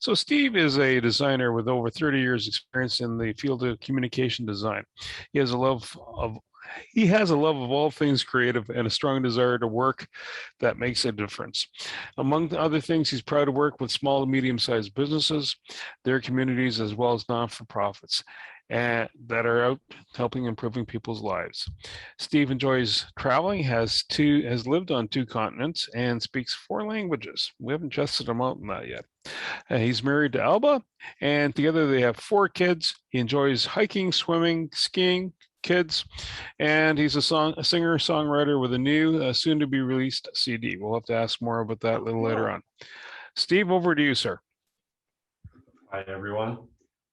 So Steve is a designer with over 30 years experience in the field of communication design. He has a love of he has a love of all things creative and a strong desire to work that makes a difference. Among other things, he's proud to work with small and medium-sized businesses, their communities, as well as non-for-profits and that are out helping improving people's lives. Steve enjoys traveling, has lived on 2 continents, and speaks 4 languages. We haven't tested him out in that yet. He's married to Alba, and together they have 4 kids. He enjoys hiking, swimming, skiing, kids, and he's a singer-songwriter with a new, soon-to-be released CD. We'll have to ask more about that a little later on. Steve, over to you, sir. Hi, everyone.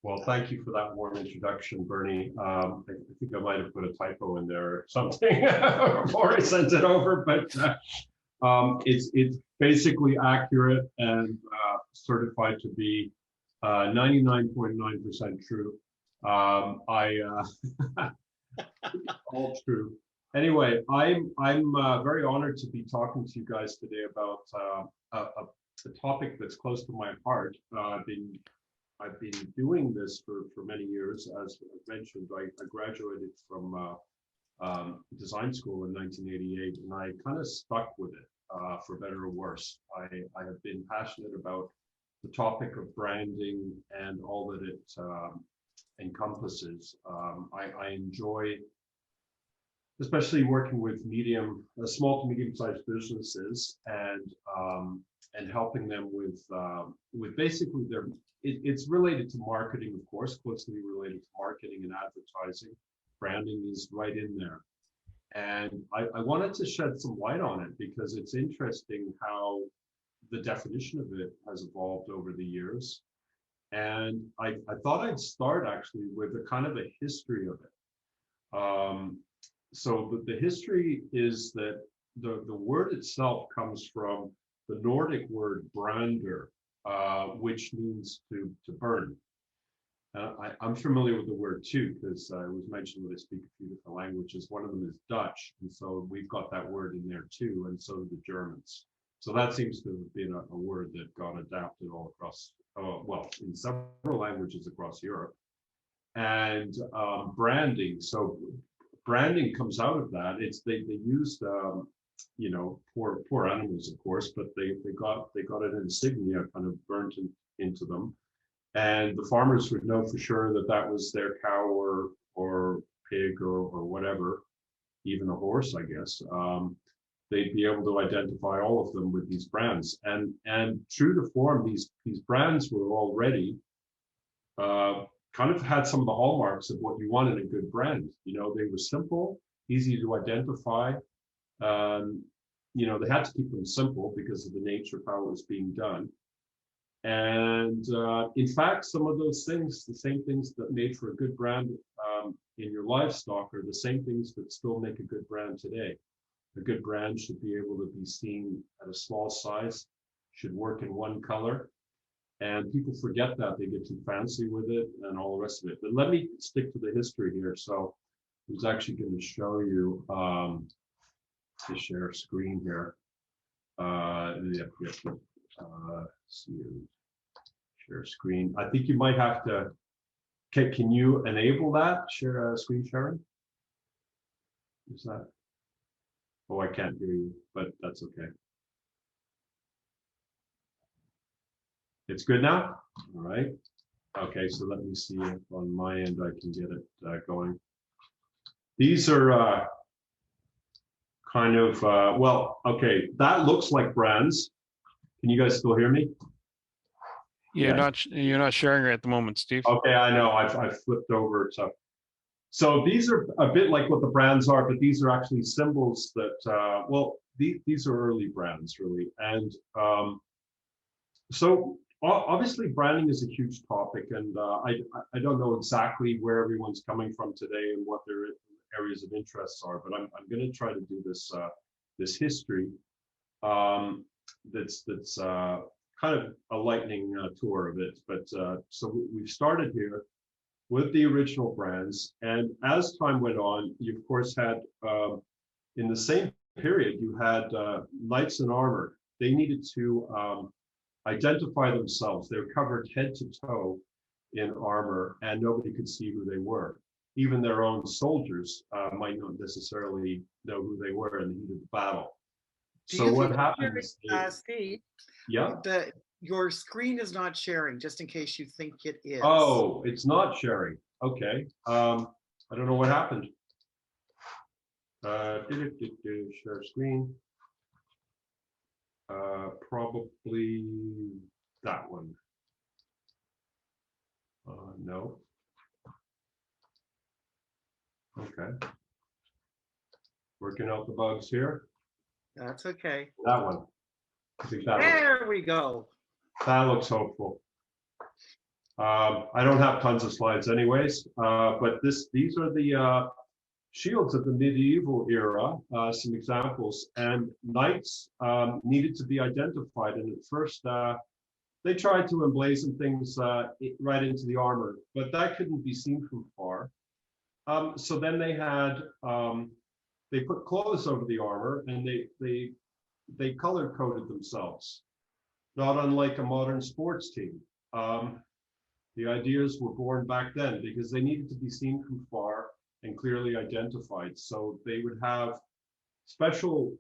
Well, thank you for that warm introduction, Bernie. I think I might have put a typo in there or something before I sent it over, but it's basically accurate and certified to be 99.9% true. All true. Anyway, I'm very honored to be talking to you guys today about a topic that's close to my heart. I've been doing this for many years. As mentioned, I graduated from design school in 1988, and I kind of stuck with it for better or worse. I have been passionate about the topic of branding and all that it encompasses. I enjoy, especially working with small to medium-sized businesses and helping them with basically it's related to marketing, of course, closely related to marketing and advertising. Branding is right in there. And I wanted to shed some light on it because it's interesting how the definition of it has evolved over the years. And I thought I'd start actually with a kind of a history of it. So the history is that the word itself comes from the Nordic word brander, which means to burn. I'm familiar with the word too, because it was mentioned that I speak a few different languages. One of them is Dutch, and so we've got that word in there too, and so do the Germans. So that seems to have been a word that got adapted all across, well, in several languages across Europe. And branding, so branding comes out of that. They used you know, poor animals, of course, but they got an insignia kind of burnt into them, and the farmers would know for sure that that was their cow or pig or whatever, even a horse, I guess. They'd be able to identify all of them with these brands, and true to form, these brands were already kind of had some of the hallmarks of what you want in a good brand. You know, they were simple, easy to identify. You know, they had to keep them simple because of the nature of how it was being done. And in fact, some of those things, the same things that made for a good brand in your livestock, are the same things that still make a good brand today. A good brand should be able to be seen at a small size, should work in one color. And people forget that, they get too fancy with it and all the rest of it. But let me stick to the history here. So I was actually going to show you to share a screen here. Share screen. I think you might have to. Can you enable that? Share screen sharing. Is that? Oh, I can't hear you, but that's okay. It's good now. All right. Okay, so let me see if on my end I can get it going. These are kind of well, okay. That looks like brands. Can you guys still hear me? Yeah, you're not sharing it at the moment, Steve. Okay, I know. I flipped over. So these are a bit like what the brands are, but these are actually symbols that well, these are early brands really, and so obviously branding is a huge topic, and I don't know exactly where everyone's coming from today and what their areas of interests are, but I'm going to try to do this this history that's kind of a lightning tour of it. But so we've started here with the original brands, and as time went on, you of course had in the same period you had knights in armor. They needed to identify themselves. They're covered head to toe in armor, and nobody could see who they were. Even their own soldiers might not necessarily know who they were in the heat of the battle. Do So you what think happened is, Steve, yeah. Your screen is not sharing, just in case you think it is. Oh, it's not sharing. Okay. I don't know what happened. Share screen. Probably that one. No. Okay. Working out the bugs here. That's okay. That one. I think that There we go. That looks hopeful. I don't have tons of slides anyways, but these are the shields of the medieval era, some examples, and knights needed to be identified. And at first, they tried to emblazon things right into the armor, but that couldn't be seen from far. So then they had, they put clothes over the armor, and they color coded themselves, not unlike a modern sports team. The ideas were born back then because they needed to be seen from far and clearly identified. So they would have special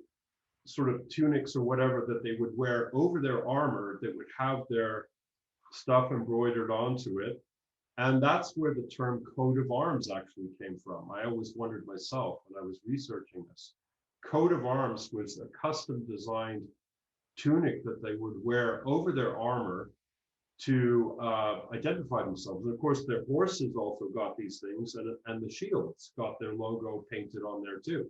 sort of tunics or whatever that they would wear over their armor that would have their stuff embroidered onto it. And that's where the term coat of arms actually came from. I always wondered myself when I was researching this. Coat of arms was a custom designed tunic that they would wear over their armor to identify themselves. And of course, their horses also got these things, and the shields got their logo painted on there too.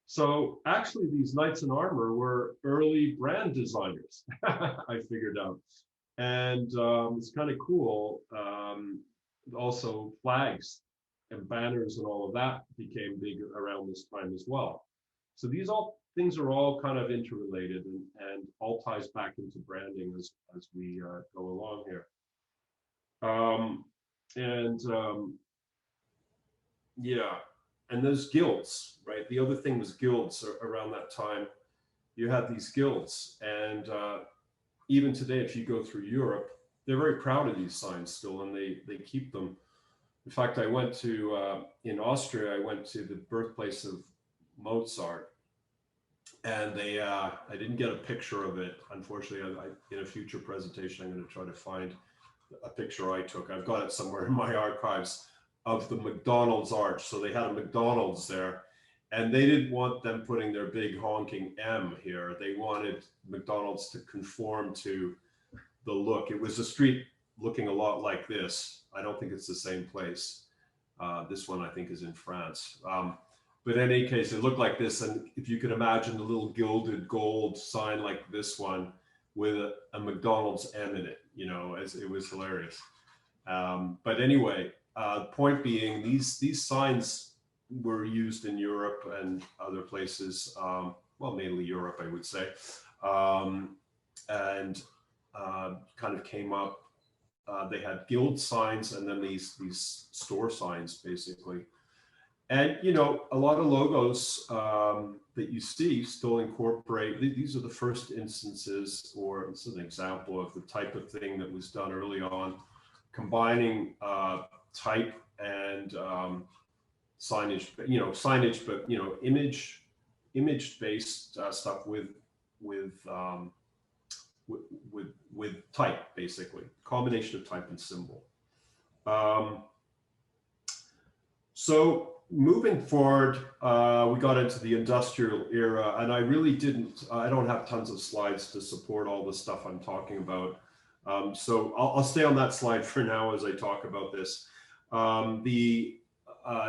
So actually, these knights in armor were early brand designers, I figured out. And it's kind of cool. Also, flags and banners and all of that became big around this time as well. So these things are all kind of interrelated, and all ties back into branding as we go along here. Yeah, and those guilds, right? The other thing was guilds around that time. You had these guilds, and even today, if you go through Europe, they're very proud of these signs still, and they keep them. In fact, I went to, in Austria, I went to the birthplace of Mozart, and I didn't get a picture of it. Unfortunately, in a future presentation, I'm going to try to find a picture I took. I've got it somewhere in my archives of the McDonald's arch. So they had a McDonald's there, and they didn't want them putting their big honking M here. They wanted McDonald's to conform to the look. It was a street looking a lot like this. I don't think it's the same place. This one, I think, is in France. But in any case, it looked like this. And if you could imagine a little gilded gold sign like this one with a McDonald's M in it, you know, it was hilarious. But anyway, point being, these signs were used in Europe and other places, well, mainly Europe, I would say, and kind of came up. They had guild signs and then these store signs, basically. And, you know, a lot of logos that you see still incorporate, these are the first instances, or this is an example of the type of thing that was done early on, combining type and signage, but you know, image-based stuff with type, basically, combination of type and symbol. So moving forward, we got into the industrial era, and I don't have tons of slides to support all the stuff I'm talking about. So I'll stay on that slide for now as I talk about this. The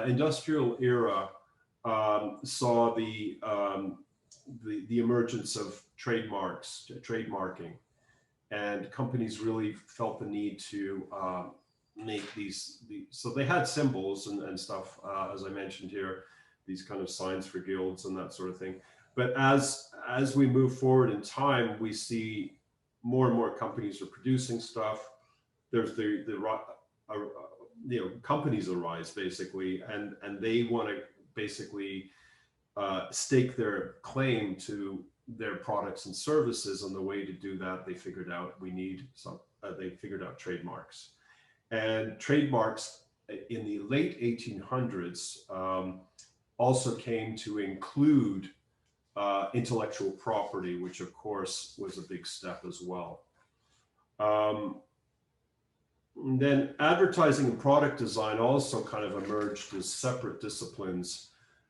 industrial era saw the emergence of trademarking, and companies really felt the need to make so they had symbols and stuff, as I mentioned here, these kind of signs for guilds and that sort of thing. But as we move forward in time, we see more and more companies are producing stuff. There's companies arise, basically, and they want to basically stake their claim to their products and services. And the way to do that, they figured out they figured out trademarks. And trademarks in the late 1800s also came to include intellectual property, which of course was a big step as well. Then advertising and product design also kind of emerged as separate disciplines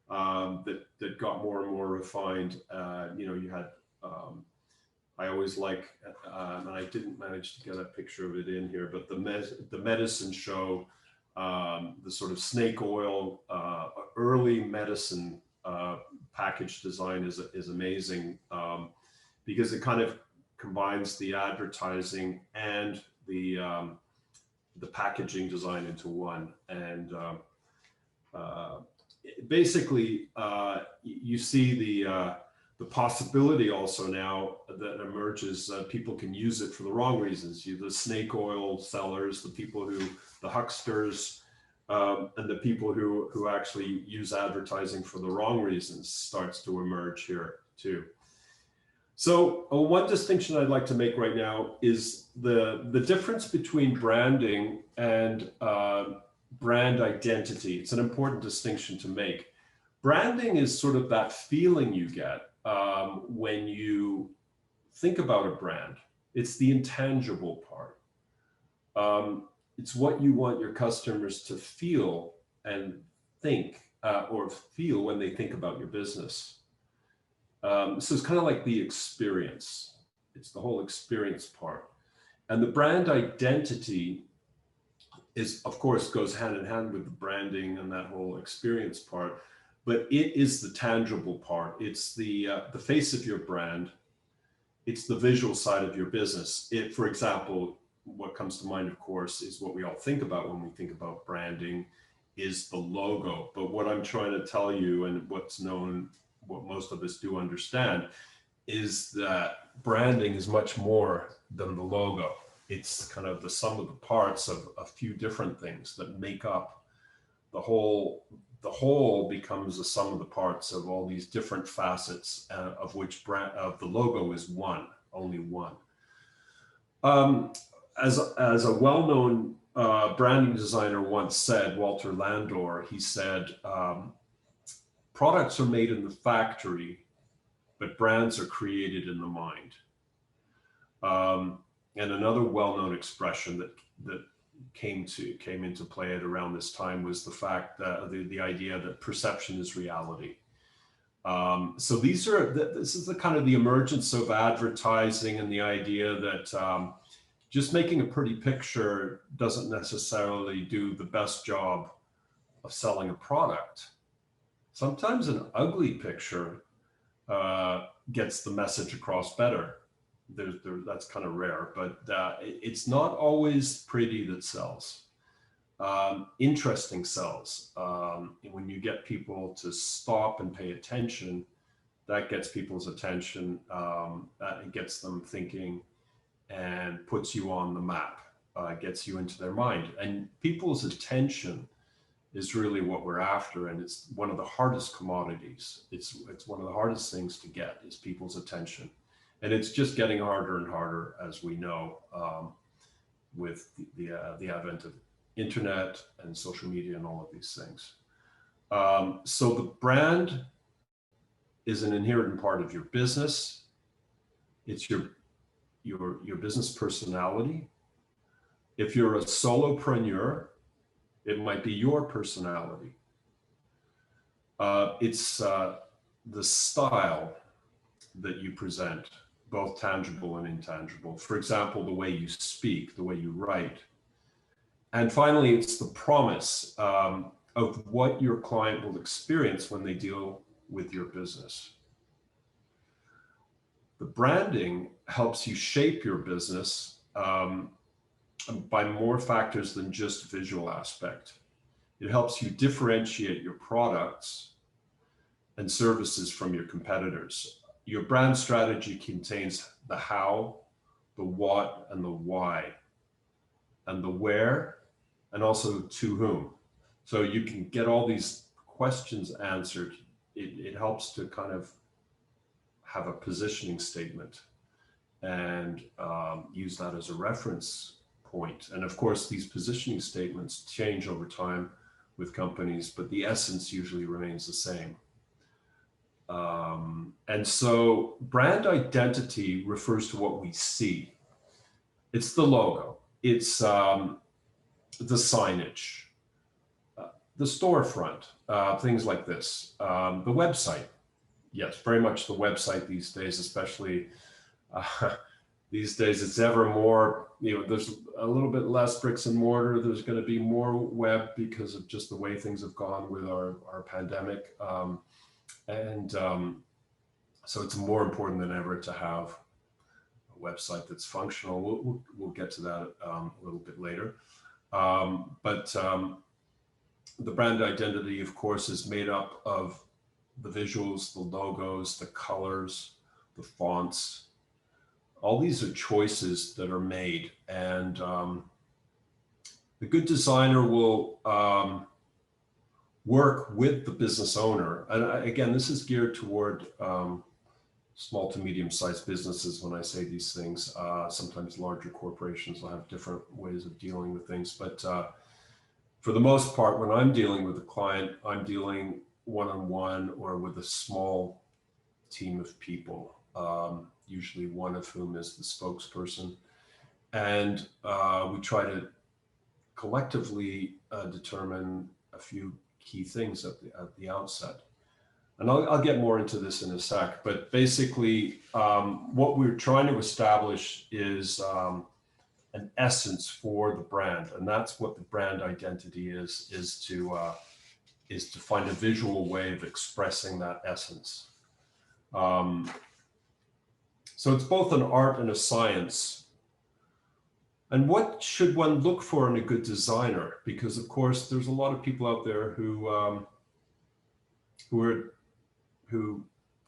that got more and more refined. You had, I always like, and I didn't manage to get a picture of it in here, but the medicine show, the sort of snake oil, early medicine package design is amazing because it kind of combines the advertising and the packaging design into one. And basically, you see the possibility also now that emerges. People can use it for the wrong reasons. The snake oil sellers, the hucksters, and the people who actually use advertising for the wrong reasons starts to emerge here too. So one distinction I'd like to make right now is the difference between branding and brand identity. It's an important distinction to make. Branding is sort of that feeling you get when you think about a brand. It's the intangible part. It's what you want your customers to feel and think or feel when they think about your business. So it's kind of like the experience. It's the whole experience part. And the brand identity is, of course, goes hand in hand with the branding and that whole experience part, but it is the tangible part. It's the face of your brand. It's the visual side of your business. For example, what comes to mind, of course, is what we all think about when we think about branding is the logo. But what I'm trying to tell you, and what most of us do understand, is that branding is much more than the logo. It's kind of the sum of the parts of a few different things that make up the whole. The whole becomes the sum of the parts of all these different facets, of which the logo is one, only one. As a well-known branding designer once said, Walter Landor, he said, products are made in the factory, but brands are created in the mind. And another well-known expression that came into play at around this time was the fact that the idea that perception is reality. So this is the kind of the emergence of advertising and the idea that just making a pretty picture doesn't necessarily do the best job of selling a product. Sometimes an ugly picture gets the message across better. That's kind of rare, but it's not always pretty that sells. Interesting sells. When you get people to stop and pay attention, that gets people's attention, it gets them thinking and puts you on the map, gets you into their mind. And people's attention is really what we're after, and it's one of the hardest commodities. It's one of the hardest things to get is people's attention. And it's just getting harder and harder, as we know, with the advent of internet and social media and all of these things. So the brand is an inherent part of your business. It's your business personality. If you're a solopreneur, it might be your personality. It's the style that you present, both tangible and intangible. For example, the way you speak, the way you write. And finally, it's the promise of what your client will experience when they deal with your business. The branding helps you shape your business by more factors than just visual aspect. It helps you differentiate your products and services from your competitors. Your brand strategy contains the how, the what, and the why, and the where, and also to whom. So you can get all these questions answered. It helps to kind of have a positioning statement and use that as a reference point. And of course, these positioning statements change over time with companies, but the essence usually remains the same. And so brand identity refers to what we see. It's the logo, it's the signage, the storefront, things like this, the website. Yes, very much the website these days, especially these days, it's ever more, there's a little bit less bricks and mortar. There's going to be more web because of just the way things have gone with our pandemic. So it's more important than ever to have a website that's functional. We'll get to that a little bit later. But the brand identity, of course, is made up of the visuals, the logos, the colors, the fonts. All these are choices that are made, and the good designer will work with the business owner. And again, this is geared toward small to medium-sized businesses when I say these things. Sometimes larger corporations will have different ways of dealing with things, but for the most part, when I'm dealing with a client, I'm dealing one-on-one or with a small team of people, usually one of whom is the spokesperson. And we try to collectively determine a few key things at the outset. And I'll get more into this in a sec, but basically what we're trying to establish is an essence for the brand. And that's what the brand identity is to find a visual way of expressing that essence. So it's both an art and a science. And what should one look for in a good designer? Because of course, there's a lot of people out there who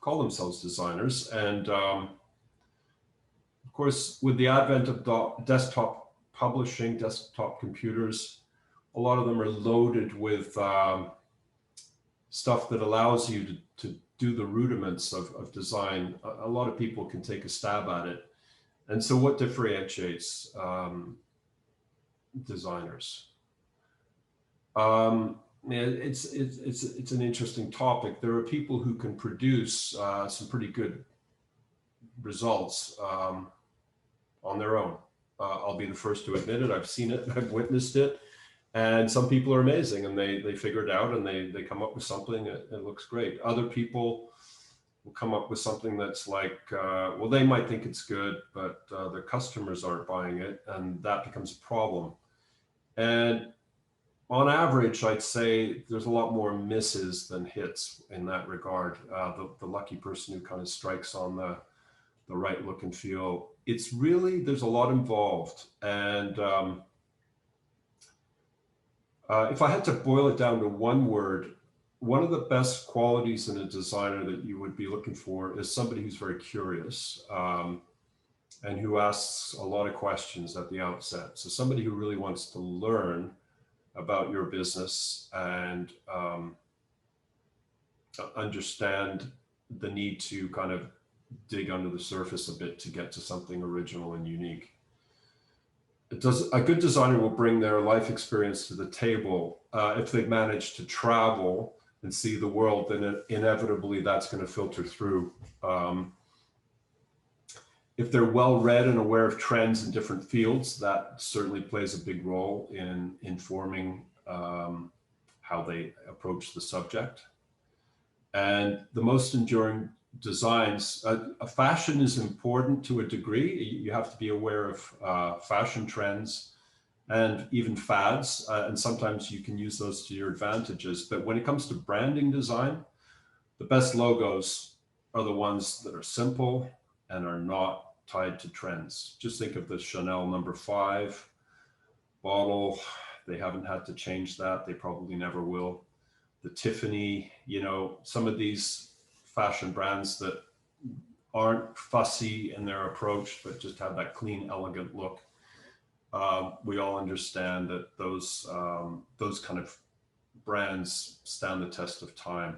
call themselves designers. And of course, with the advent of desktop publishing, desktop computers, a lot of them are loaded with stuff that allows you to do the rudiments of design. A lot of people can take a stab at it. And so what differentiates designers? It's an interesting topic. There are people who can produce some pretty good results on their own. I'll be the first to admit it. I've seen it, I've witnessed it. And some people are amazing and they figure it out and they come up with something that looks great. Other people will come up with something that's like, well, they might think it's good, but their customers aren't buying it, and that becomes a problem. And on average, I'd say there's a lot more misses than hits in that regard. The lucky person who kind of strikes on the right look and feel. It's really, there's a lot involved. And if I had to boil it down to one word, one of the best qualities in a designer that you would be looking for is somebody who's very curious and who asks a lot of questions at the outset. So somebody who really wants to learn about your business and understand the need to kind of dig under the surface a bit to get to something original and unique. A good designer will bring their life experience to the table. If they've managed to travel and see the world, then inevitably that's going to filter through. If they're well read and aware of trends in different fields, that certainly plays a big role in informing how they approach the subject. And the most enduring designs, fashion is important to a degree. You have to be aware of fashion trends and even fads, and sometimes you can use those to your advantages. But when it comes to branding design, the best logos are the ones that are simple and are not tied to trends. Just think of the Chanel No. 5 bottle. They haven't had to change that. They probably never will. The Tiffany, some of these fashion brands that aren't fussy in their approach, but just have that clean, elegant look. We all understand that those kind of brands stand the test of time.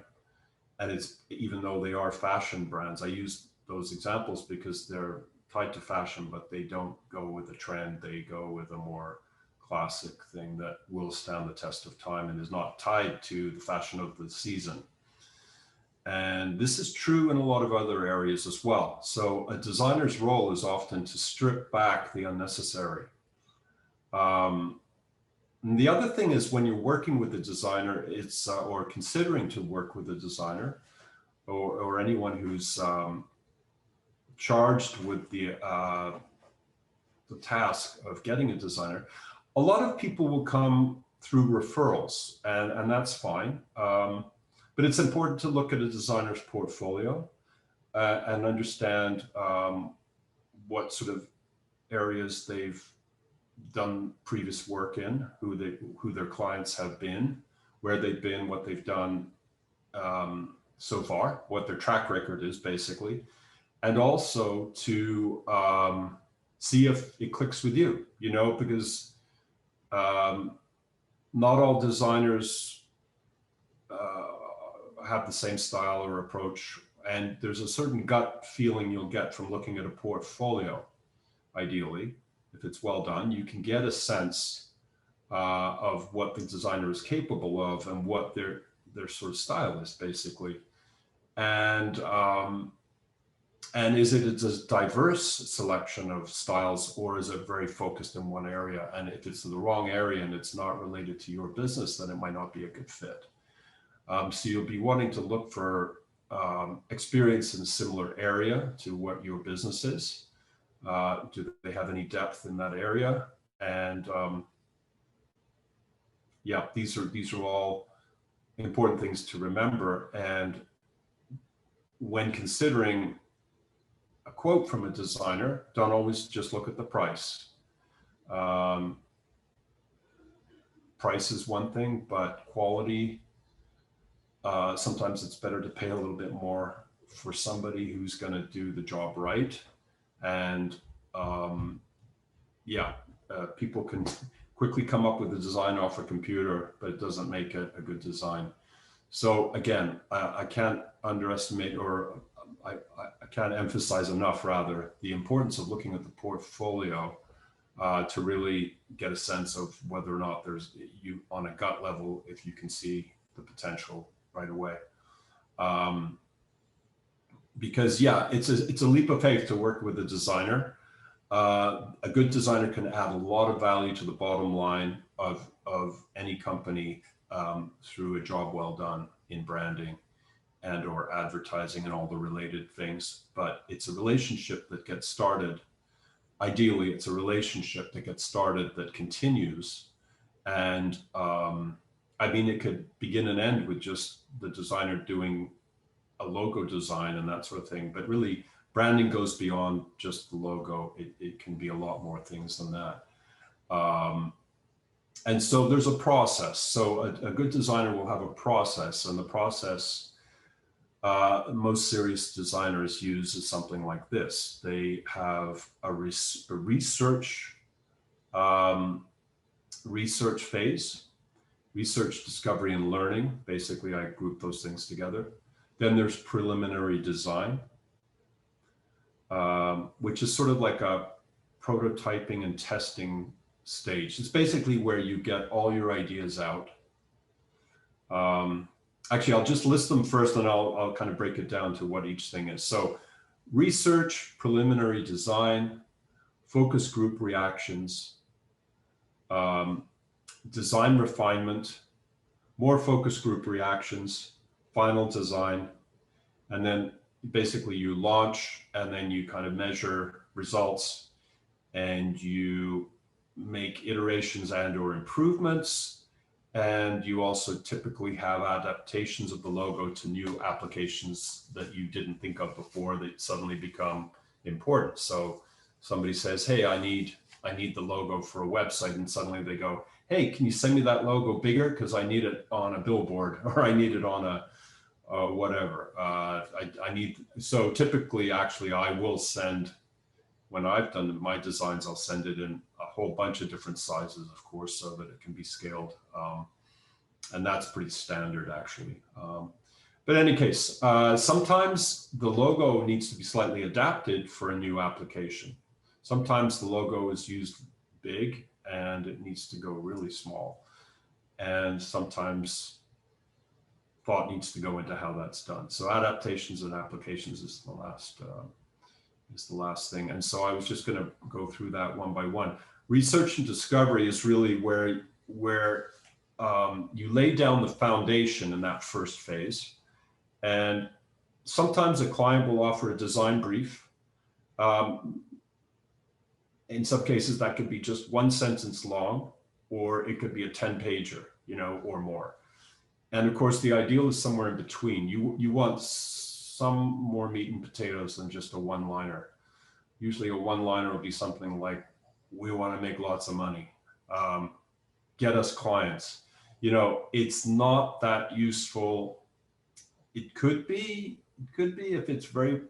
And it's, even though they are fashion brands, I use those examples because they're tied to fashion, but they don't go with a trend. They go with a more classic thing that will stand the test of time and is not tied to the fashion of the season. And this is true in a lot of other areas as well. So a designer's role is often to strip back the unnecessary. And the other thing is when you're working with a designer, it's or considering to work with a designer or anyone who's charged with the task of getting a designer, a lot of people will come through referrals, and that's fine. But it's important to look at a designer's portfolio and understand what sort of areas they've done previous work in, who their clients have been, where they've been, what they've done so far, what their track record is basically, and also to see if it clicks with you, you know, because not all designers have the same style or approach, and there's a certain gut feeling you'll get from looking at a portfolio. Ideally, if it's well done, you can get a sense of what the designer is capable of and what their sort of style is basically. And is it a diverse selection of styles, or is it very focused in one area? And if it's in the wrong area and it's not related to your business, then it might not be a good fit. So you'll be wanting to look for experience in a similar area to what your business is. Do they have any depth in that area? And yeah, these are all important things to remember. And when considering a quote from a designer, don't always just look at the price. Price is one thing, but quality, sometimes it's better to pay a little bit more for somebody who's going to do the job right. And people can quickly come up with a design off a computer, but it doesn't make it a good design. So again, I can't underestimate, or I can't emphasize enough, rather, the importance of looking at the portfolio to really get a sense of whether or not there's, you on a gut level, if you can see the potential right away. Because yeah, it's a leap of faith to work with a designer. A good designer can add a lot of value to the bottom line of any company through a job well done in branding and or advertising and all the related things. But it's a relationship that gets started. Ideally, it's a relationship that gets started that continues. And I mean, it could begin and end with just the designer doing a logo design and that sort of thing. But really, branding goes beyond just the logo. It can be a lot more things than that. And so there's a process. So a good designer will have a process, and the process most serious designers use is something like this. They have a research phase, research, discovery, and learning. Basically, I group those things together. Then there's preliminary design, which is sort of like a prototyping and testing stage. It's basically where you get all your ideas out. Actually, I'll just list them first, and I'll kind of break it down to what each thing is. So research, preliminary design, focus group reactions, design refinement, more focus group reactions, final design, and then basically you launch, and then you kind of measure results, and you make iterations and or improvements. And you also typically have adaptations of the logo to new applications that you didn't think of before that suddenly become important. So somebody says, hey, I need the logo for a website, and suddenly they go, hey, can you send me that logo bigger? Because I need it on a billboard, or I need it on a whatever. So typically, actually, I will send, when I've done my designs, I'll send it in a whole bunch of different sizes, of course, so that it can be scaled. And that's pretty standard, actually. But in any case, sometimes the logo needs to be slightly adapted for a new application. Sometimes the logo is used big and it needs to go really small. And sometimes thought needs to go into how that's done. So adaptations and applications is the last thing. And so I was just going to go through that one by one. Research and discovery is really where you lay down the foundation in that first phase. And sometimes a client will offer a design brief. In some cases, that could be just one sentence long, or it could be a 10-pager, or more. And of course, the ideal is somewhere in between. You want some more meat and potatoes than just a one-liner. Usually a one-liner will be something like, we want to make lots of money, get us clients. It's not that useful. It could be if it's very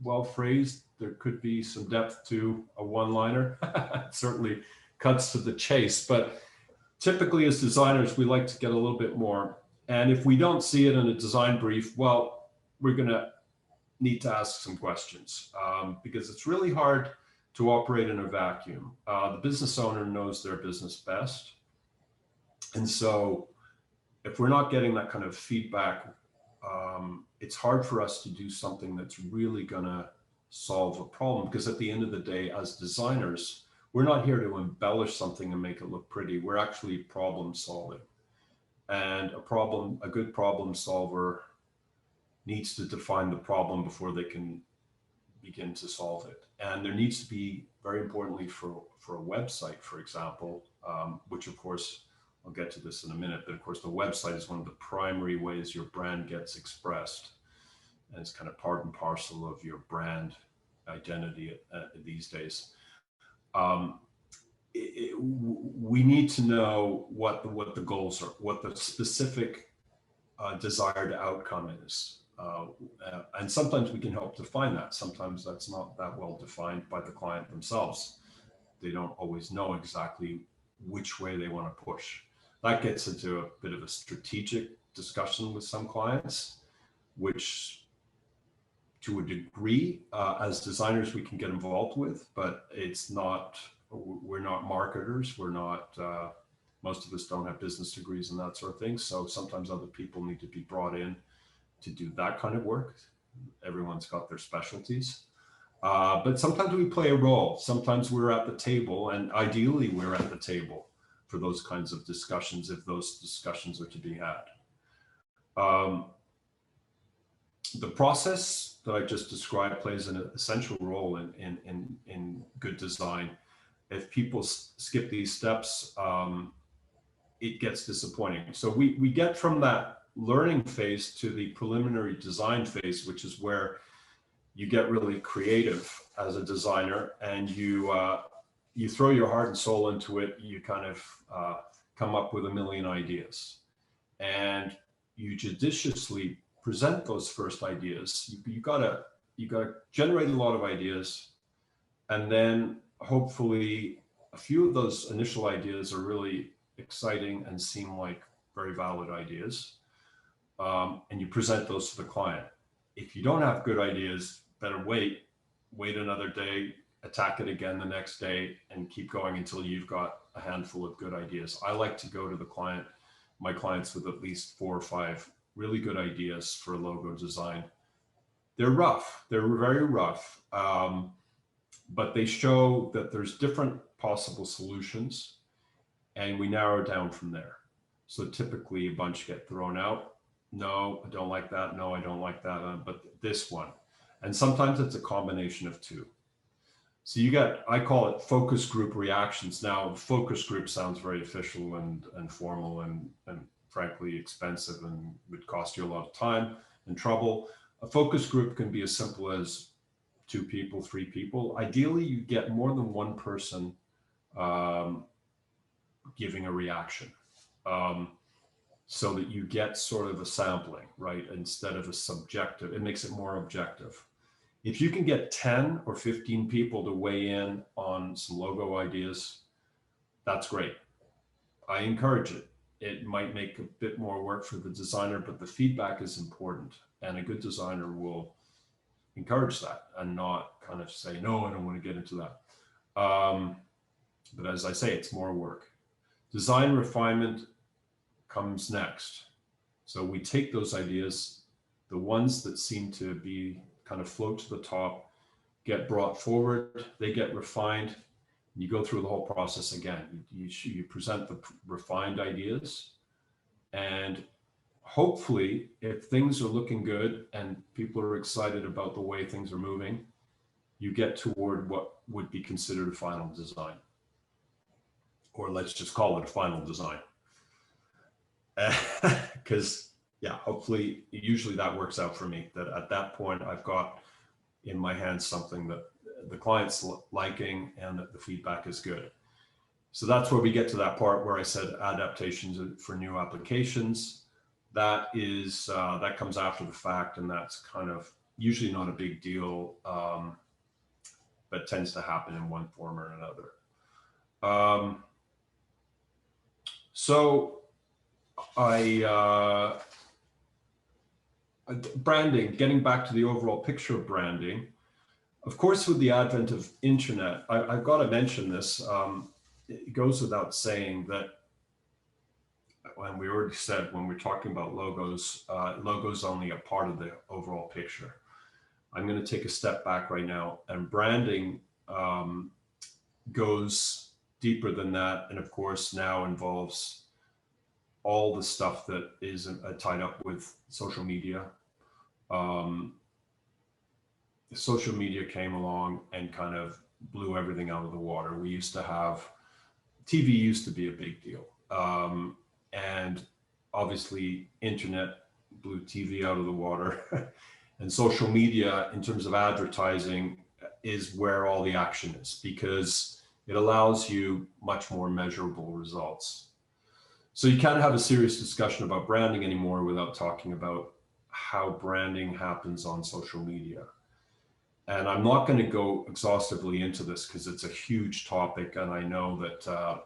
well phrased, there could be some depth to a one-liner. It certainly cuts to the chase, but typically as designers, we like to get a little bit more. And if we don't see it in a design brief, well, we're going to need to ask some questions because it's really hard to operate in a vacuum. The business owner knows their business best. And so if we're not getting that kind of feedback, it's hard for us to do something that's really going to solve a problem, because at the end of the day, as designers, we're not here to embellish something and make it look pretty. We're actually problem solving. And a good problem solver needs to define the problem before they can begin to solve it. And there needs to be, very importantly for a website, for example, which of course, I'll get to this in a minute, but of course the website is one of the primary ways your brand gets expressed. And it's kind of part and parcel of your brand identity these days. We need to know what the goals are, what the specific desired outcome is. And sometimes we can help define that. Sometimes that's not that well defined by the client themselves. They don't always know exactly which way they want to push. That gets into a bit of a strategic discussion with some clients, which to a degree, as designers, we can get involved with, but we're not marketers. We're not, most of us don't have business degrees and that sort of thing. So sometimes other people need to be brought in to do that kind of work. Everyone's got their specialties. But sometimes we play a role. Sometimes we're at the table, and ideally we're at the table for those kinds of discussions, if those discussions are to be had. The process that I just described plays an essential role in good design. If people skip these steps, it gets disappointing. So we get from that learning phase to the preliminary design phase, which is where you get really creative as a designer, and you throw your heart and soul into it. You kind of come up with a million ideas, and you judiciously present those first ideas. You gotta generate a lot of ideas, and then hopefully a few of those initial ideas are really exciting and seem like very valid ideas, and you present those to the client. If you don't have good ideas, better wait another day, attack it again the next day, and keep going until you've got a handful of good ideas. I like to go to my clients with at least 4 or 5 really good ideas for a logo design. They're rough, they're very rough, but they show that there's different possible solutions, and we narrow down from there. So typically a bunch get thrown out. No, I don't like that. No, I don't like that, but this one. And sometimes it's a combination of 2. So I call it focus group reactions. Now, focus group sounds very official and formal and frankly expensive, and would cost you a lot of time and trouble. A focus group can be as simple as 2 people, 3 people. Ideally, you get more than one person giving a reaction, so that you get sort of a sampling, right? Instead of a subjective, it makes it more objective. If you can get 10 or 15 people to weigh in on some logo ideas, that's great. I encourage it. it might make a bit more work for the designer, but the feedback is important. And a good designer will encourage that and not kind of say, no, I don't want to get into that. But as I say, it's more work. Design refinement comes next. So we take those ideas, the ones that seem to be kind of float to the top, get brought forward, they get refined. You go through the whole process again. You present the refined ideas, and hopefully, if things are looking good and people are excited about the way things are moving, you get toward what would be considered a final design. Or let's just call it a final design. Because, yeah, hopefully, usually that works out for me, that at that point, I've got in my hands something that the client's liking and that the feedback is good. So that's where we get to that part where I said adaptations for new applications. That is, that comes after the fact, and that's kind of usually not a big deal, but tends to happen in one form or another. So branding, getting back to the overall picture of branding, of course, with the advent of internet, I've got to mention this. It goes without saying that when we already said, when we're talking about logos, logos only a part of the overall picture. I'm going to take a step back right now, and branding goes deeper than that. And of course, now involves all the stuff that is tied up with social media. Social media came along and kind of blew everything out of the water. We used to have, TV used to be a big deal. And obviously internet blew TV out of the water. And social media in terms of advertising is where all the action is, because it allows you much more measurable results. So you can't have a serious discussion about branding anymore without talking about how branding happens on social media. And I'm not going to go exhaustively into this because it's a huge topic, and I know that,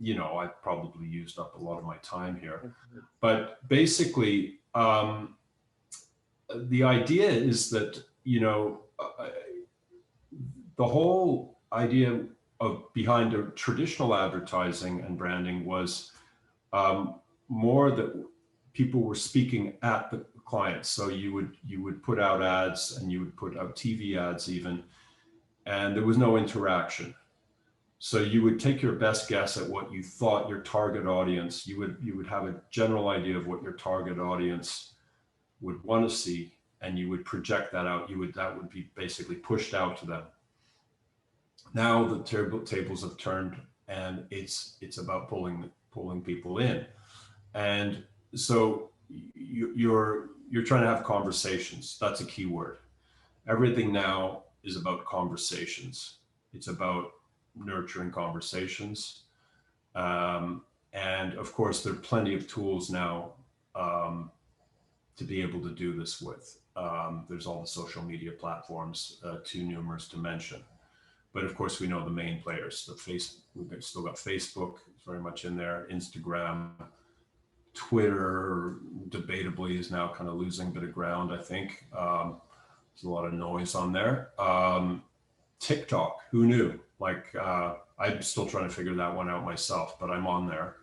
you know, I've probably used up a lot of my time here. But basically, the idea is that, you know, the whole idea of behind a traditional advertising and branding was more that people were speaking at the clients. So you would put out ads, and you would put out TV ads even, and there was no interaction. So you would take your best guess at what you thought your target audience, you would have a general idea of what your target audience would want to see, and you would project that out. That would be basically pushed out to them. Now the tables have turned, and it's about pulling people in. And so you're trying to have conversations. That's a key word. Everything now is about conversations. It's about nurturing conversations. And of course, there are plenty of tools now to be able to do this with. There's all the social media platforms, too numerous to mention. But of course, we know the main players. We've still got Facebook, it's very much in there, Instagram, Twitter, debatably, is now kind of losing a bit of ground, I think. There's a lot of noise on there. TikTok, who knew? Like, I'm still trying to figure that one out myself, but I'm on there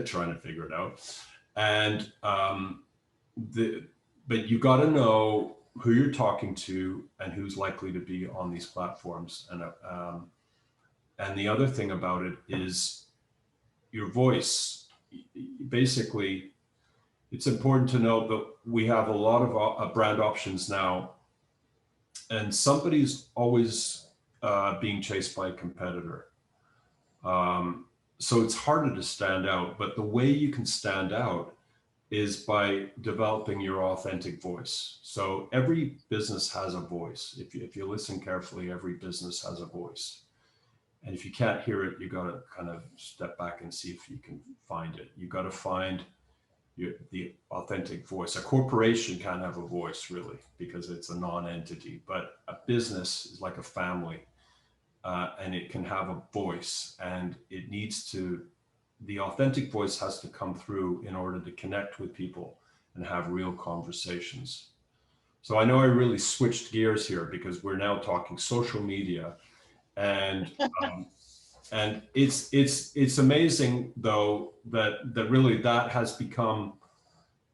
trying to figure it out. And but you got to know who you're talking to and who's likely to be on these platforms. And the other thing about it is your voice. Basically, it's important to note that we have a lot of brand options now, and somebody's always being chased by a competitor. So it's harder to stand out, but the way you can stand out is by developing your authentic voice. So every business has a voice. If you listen carefully, every business has a voice. And if you can't hear it, you got to kind of step back and see if you can find it. You got to find the authentic voice. A corporation can't have a voice really because it's a non-entity, but a business is like a family, and it can have a voice, and it needs to the authentic voice has to come through in order to connect with people and have real conversations. So I know I really switched gears here because we're now talking social media, and it's amazing though that really that has become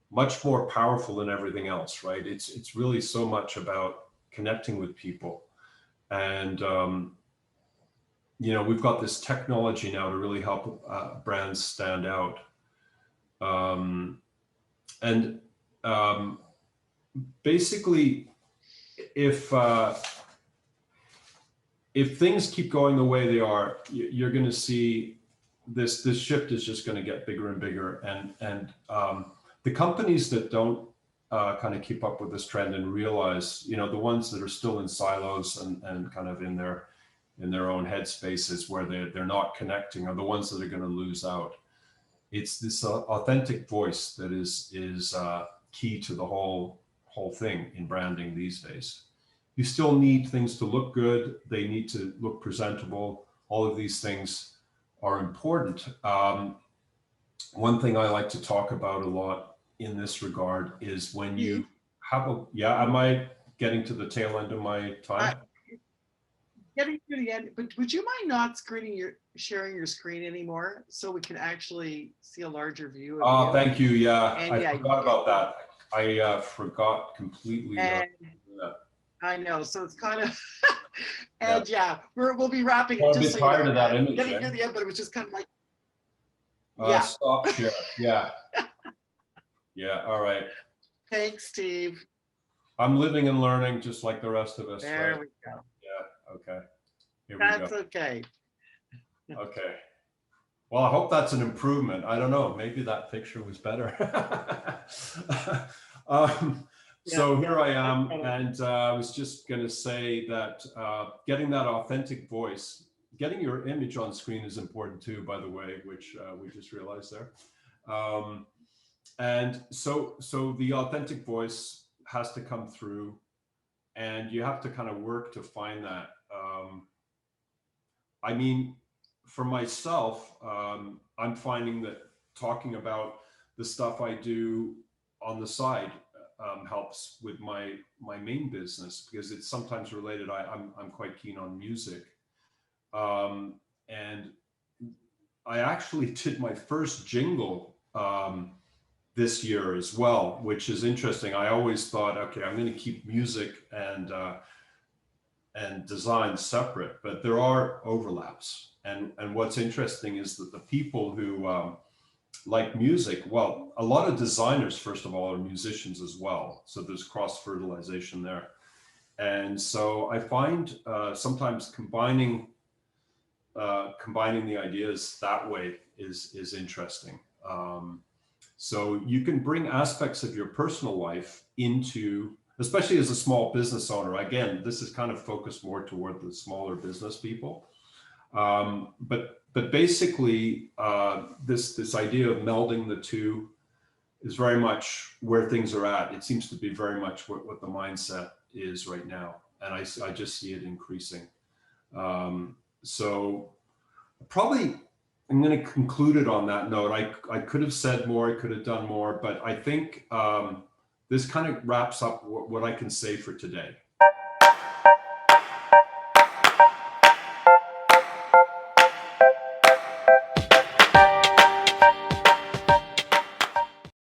much more powerful than everything else, right? It's really so much about connecting with people, and you know, we've got this technology now to really help brands stand out. And basically, if things keep going the way they are, you're going to see this shift is just going to get bigger and bigger. And the companies that don't kind of keep up with this trend and realize, you know, the ones that are still in silos and kind of in their own headspaces where they're not connecting are the ones that are going to lose out. It's this authentic voice that is key to the whole thing in branding these days. You still need things to look good. They need to look presentable. All of these things are important. One thing I like to talk about a lot in this regard is when you have a, yeah, am I getting to the tail end of my time? Getting to the end, but would you mind not sharing your screen anymore so we can actually see a larger view of Oh, you? thank you. Yeah, And I forgot about that. I forgot completely. And I know, so it's kind of, and yeah, we'll be wrapping it. I'm a Just bit so tired of that image. Getting near the end, but it was just kind of like, stop share. Yeah. Yeah. All right. Thanks, Steve. I'm living and learning just like the rest of us. There right? we go. Yeah. Okay. Here That's we go. okay. Okay. Well, I hope that's an improvement. I don't know. Maybe that picture was better. So here I am, and I was just going to say that getting that authentic voice, getting your image on screen is important too, by the way, which we just realized there. And so the authentic voice has to come through, and you have to kind of work to find that. I mean, for myself, I'm finding that talking about the stuff I do on the side helps with my main business because it's sometimes related. I'm quite keen on music, and I actually did my first jingle this year as well, which is interesting. I always thought, okay, I'm going to keep music and design separate, but there are overlaps. And what's interesting is that the people who like music, well, a lot of designers, first of all, are musicians as well. So there's cross-fertilization there. And so I find sometimes combining the ideas that way is interesting. So you can bring aspects of your personal life into, especially as a small business owner. Again, this is kind of focused more toward the smaller business people. But basically, this idea of melding the two is very much where things are at. It seems to be very much what the mindset is right now. And I just see it increasing. So probably I'm going to conclude it on that note. I could have said more, I could have done more, but I think this kind of wraps up what I can say for today.